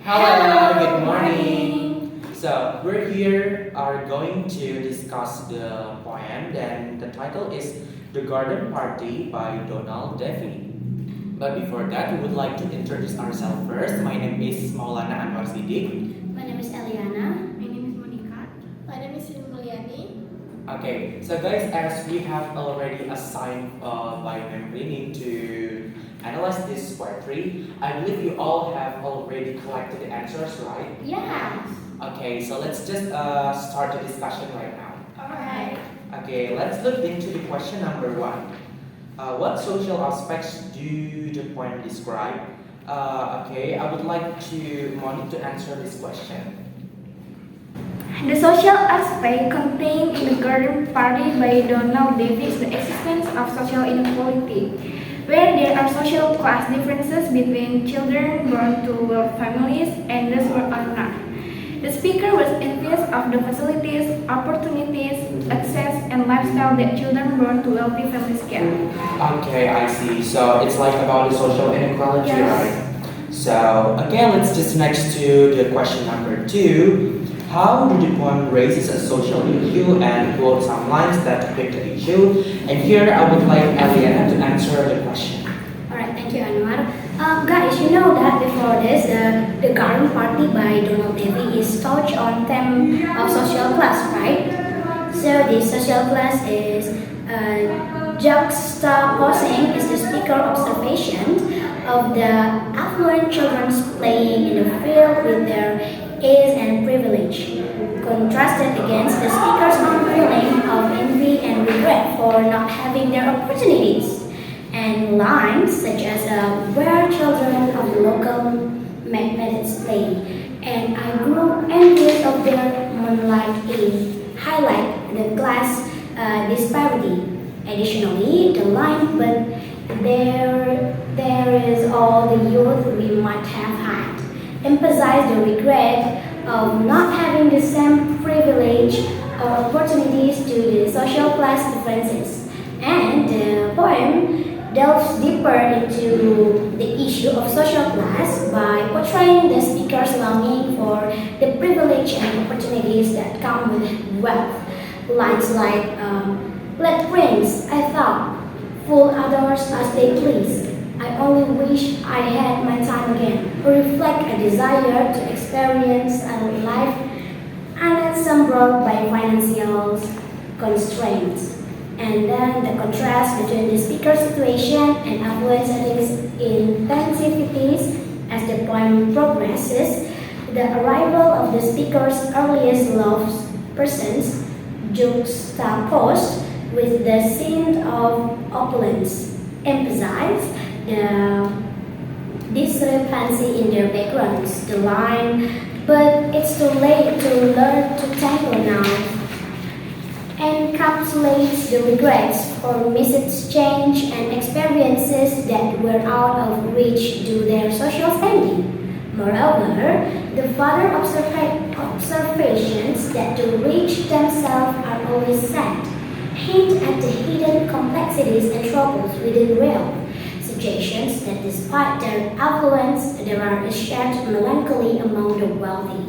Hello, good morning. So we're here are going to discuss the poem. Then the title is "The Garden Party" by Donald Devi. But before that, we would like to introduce ourselves first. My name is Maulana Anwar Siddiq. My name is Eliana. My name is Monica. My name is Mulyani. Okay, so guys, as we have already assigned by Membrini to analyze this poetry, I believe you all have already collected the answers, right? Yeah. Okay, so let's just start the discussion right now. Alright. Okay, let's look into the question number one. What social aspects do the poem describe? Okay, I would like to Monique to answer this question. The social aspect contained in the Garden Party by Donald Davies the existence of social inequality, where there are social class differences between children born to wealthy families and those who are not. The speaker was envious of the facilities, opportunities, access, and lifestyle that children born to wealthy families get. Okay, I see. So it's like about the social inequality, Yes. right? So, okay, let's just next to the question number two. How do the poem raises a social issue and quote some lines that depict the issue? And here I would like Eliana to answer the question. Alright, thank you, Anwar. Guys, you know that before this, the Garden Party by Donald Davy is touched on theme of social class, right? So the social class is juxtaposing is the speaker observation of the affluent children playing in the field with their ease and privilege, contrasted against the speaker's own feeling of envy and regret for not having their opportunities, and lines such as where children of the local mathematics play, and I grew envious of their moonlight eve, highlight the class disparity. Additionally, the line, but there is all the youth we might have had, emphasize the regret of not having the same privilege or opportunities to the social class differences. And the poem delves deeper into the issue of social class by portraying the speaker's longing for the privilege and opportunities that come with wealth. Lines like, let prince, I thought, fool others as they please. I only wish I had my time again, or reflect a desire to experience a life unencumbered by financial constraints. And then the contrast between the speaker's situation and affluent settings intensifies as the poem progresses. The arrival of the speaker's earliest loved persons juxtaposed with the scene of opulence emphasize the discrepancy in their backgrounds. The line, but it's too late to learn to tango now, encapsulates the regrets for missed change and experiences that were out of reach due to their social standing. Moreover, the further observations that the rich themselves are always sad hint at the hidden complexities and troubles within wealth, suggestions that despite their affluence, there are a shared melancholy among the wealthy.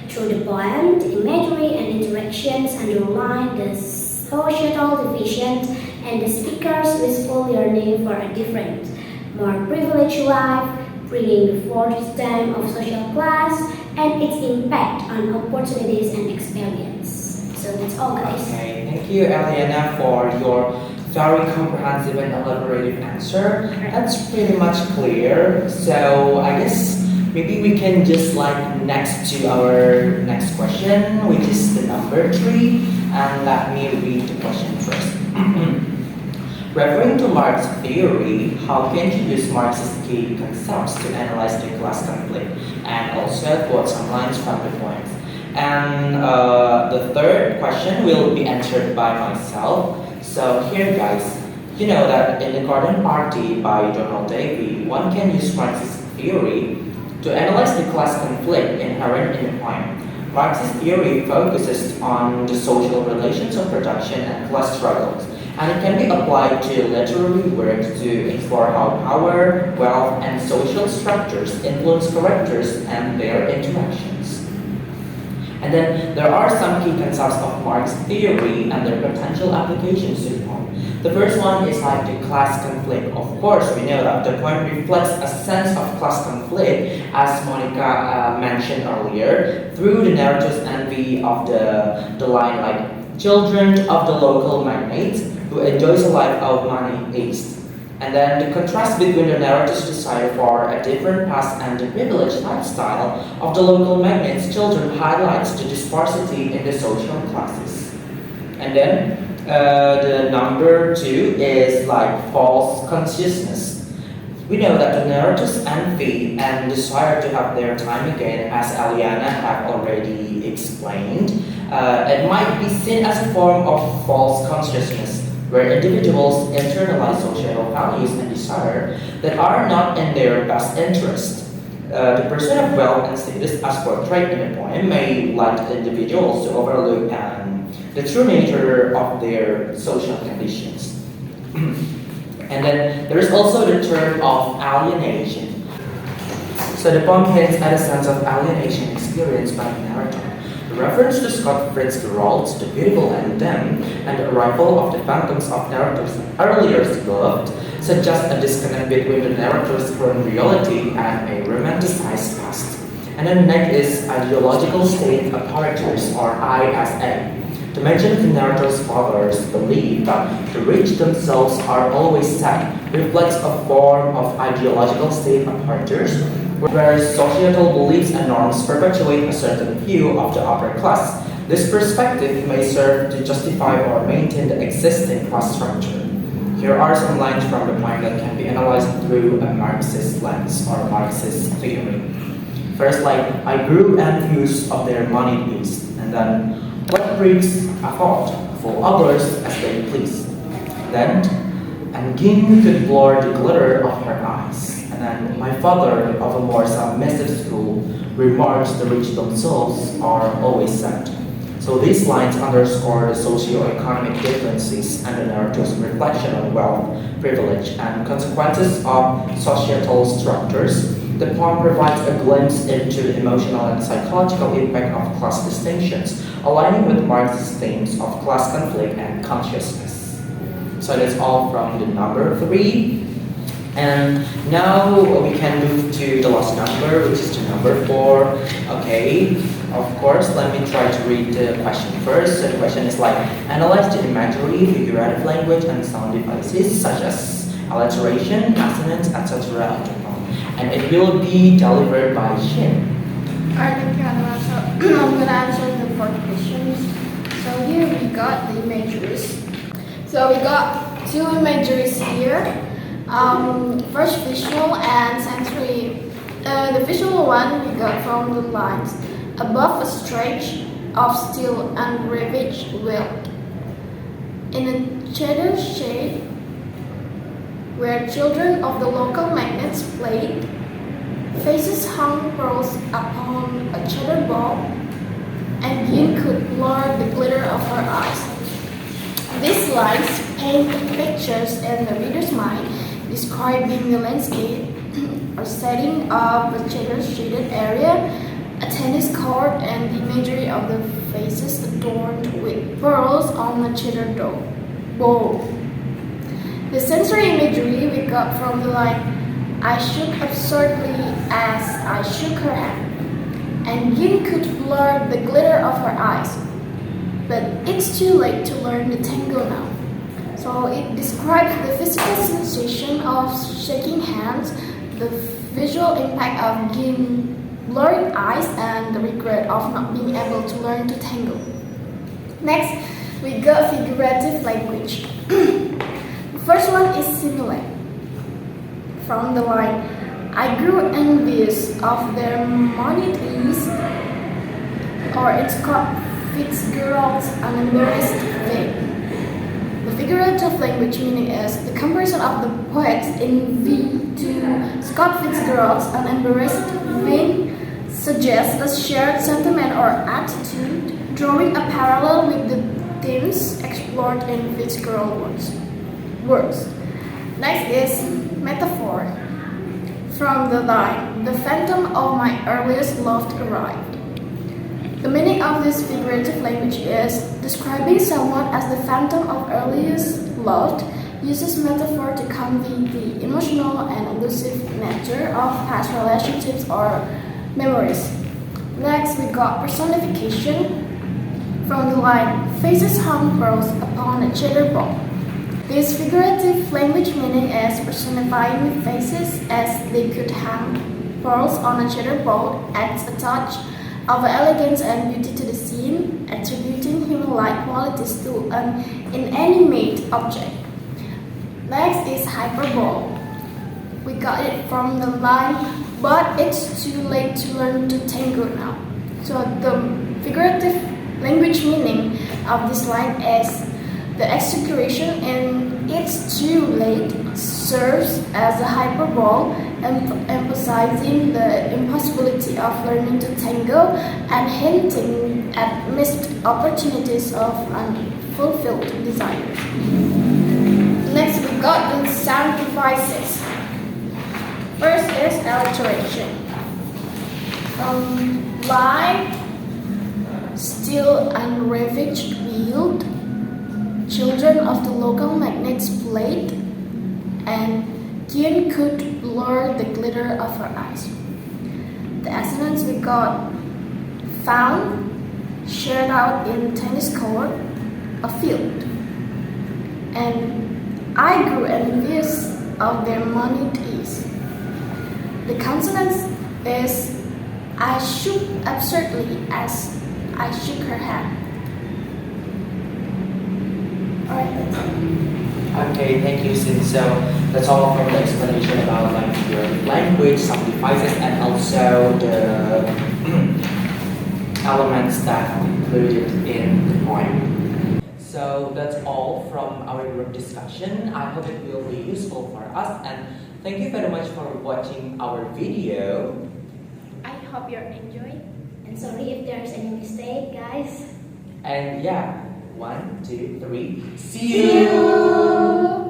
Through the poem, the imagery and interactions underline the societal division and the speaker's wistful yearning for a different, more privileged life, bringing forth the theme of social class and its impact on opportunities and experience. So that's all, guys. Okay, thank you, Eliana, for your very comprehensive and elaborative answer. That's pretty much clear. So I guess maybe we can just like next to our next question, which is the number three. And let me read the question first. Referring to Marx's theory, how can you use Marx's key concepts to analyze the class conflict? And also quote some lines from the poems. And the third question will be answered by myself. So here, guys, you know that in the Garden Party by Donald Davy, one can use Marx's theory to analyze the class conflict inherent in the poem. Marx's theory focuses on the social relations of production and class struggles, and it can be applied to literary work to explore how power, wealth, and social structures influence characters and their interactions. And then there are some key concepts of Marx theory and their potential applications to the poem. The first one is like the class conflict. Of course, we know that the poem reflects a sense of class conflict, as Monica mentioned earlier, through the narrative's envy of the line like children of the local magnates who enjoys a life of money east. And then the contrast between the narrative's desire for a different past and the privileged lifestyle of the local magnates' children highlights the disparity in the social classes. And then the number 2 is like false consciousness. We know that the narrative's envy and desire to have their time again, as Aliana have already explained, it might be seen as a form of false consciousness, where individuals internalize social values and desire that are not in their best interest. The pursuit of wealth and status as portrayed in the poem may lead individuals to overlook the true nature of their social conditions. And then there is also the term of alienation. So the poem hints at a sense of alienation experienced by the narrator. The reference to Scott Fitzgerald's The Beautiful and Them and the arrival of the phantoms of narrators earlier beloved suggests a disconnect between the narrator's current reality and a romanticized past. And then next is ideological state apparatus, or ISA. To mention the narrator's father's belief that the rich themselves are always sad reflects a form of ideological state apparatus where societal beliefs and norms perpetuate a certain view of the upper class. This perspective may serve to justify or maintain the existing class structure. Here are some lines from the poem that can be analyzed through a Marxist lens or Marxist theory. First, like, I grew envious of their money beast, and then, what breeds a thought for others as they please. Then, and Ging could blur the glitter of her eyes. And then, my father, of a more submissive school, remarks the rich themselves are always sad. So these lines underscore the socio-economic differences and the narrative's reflection on wealth, privilege, and consequences of societal structures. The poem provides a glimpse into the emotional and psychological impact of class distinctions, aligning with Marx's themes of class conflict and consciousness. So that's all from the number 3. And now we can move to the last number, which is the number 4. Okay, of course, let me try to read the question first. So the question is like, analyze the imagery, figurative language, and sound devices such as alliteration, assonance, etc. of the poem. And it will be delivered by Shin. Alright, thank you, Anwar. So I'm gonna answer the 4 questions. So here we got the imageries. So we got 2 imageries here. First, visual and sensory. The visual one we got from the lines above a stretch of steel and ravaged weld. In a shadow shade, where children of the local magnates played, faces hung pearls upon a cheddar ball, and Yin could blur the glitter of her eyes. These lines paint pictures in the reader's mind, describing the landscape or setting of a cheddar-shaded area, a tennis court, and the imagery of the faces adorned with pearls on a cheddar bowl. The sensory imagery we got from the line, I shook absurdly as I shook her hand, and Yin could blur the glitter of her eyes. But it's too late to learn the tango now. So it describes the physical sensation of shaking hands, the visual impact of Yin blurring eyes, and the regret of not being able to learn to tango. Next, we got figurative language. The first one is simile. From the line, I grew envious of their moneyed ease, or it's called Fitzgerald's unembarrassed faith. The figurative language meaning is the comparison of the poet's envy to Scott Fitzgerald's unembarrassed vein suggests a shared sentiment or attitude, drawing a parallel with the themes explored in physical words. Next is metaphor. From the line, "The phantom of my earliest love arrived." The meaning of this figurative language is describing someone as the phantom of earliest loved uses metaphor to convey the emotional and elusive nature of past relationships or memories. Next, we got personification. From the line, "Faces hung pearls upon a cheddar ball." This figurative language meaning is personifying faces as they could hang pearls on a cheddar bowl adds a touch of elegance and beauty to the scene, attributing human-like qualities to an inanimate object. Next is hyperbole. We got it from the line, "But it's too late to learn to tango now." So the figurative language meaning of this line is the exaggeration in "it's too late" serves as a hyperbole, emphasizing the impossibility of learning to tango and hinting at missed opportunities of unfulfilled desires. Next, we got the sound devices. First is alliteration. Line, "Still unravaged field," "Children of the local magnates played," and "Kian could blur the glitter of her eyes." The assonants we got: found, shared out in tennis court, a field. And I grew envious of their moneyed ease. The consonants is I shook absurdly as I shook her hand. Alright, that's it. Okay, thank you, Sin. So that's all from the explanation about like your language, some devices, and also the elements that are included in the poem. So that's all from our group discussion. I hope it will be useful for us, and thank you very much for watching our video. I hope you enjoy. And sorry if there's any mistake, guys. And yeah, 1, 2, 3, see See you! you!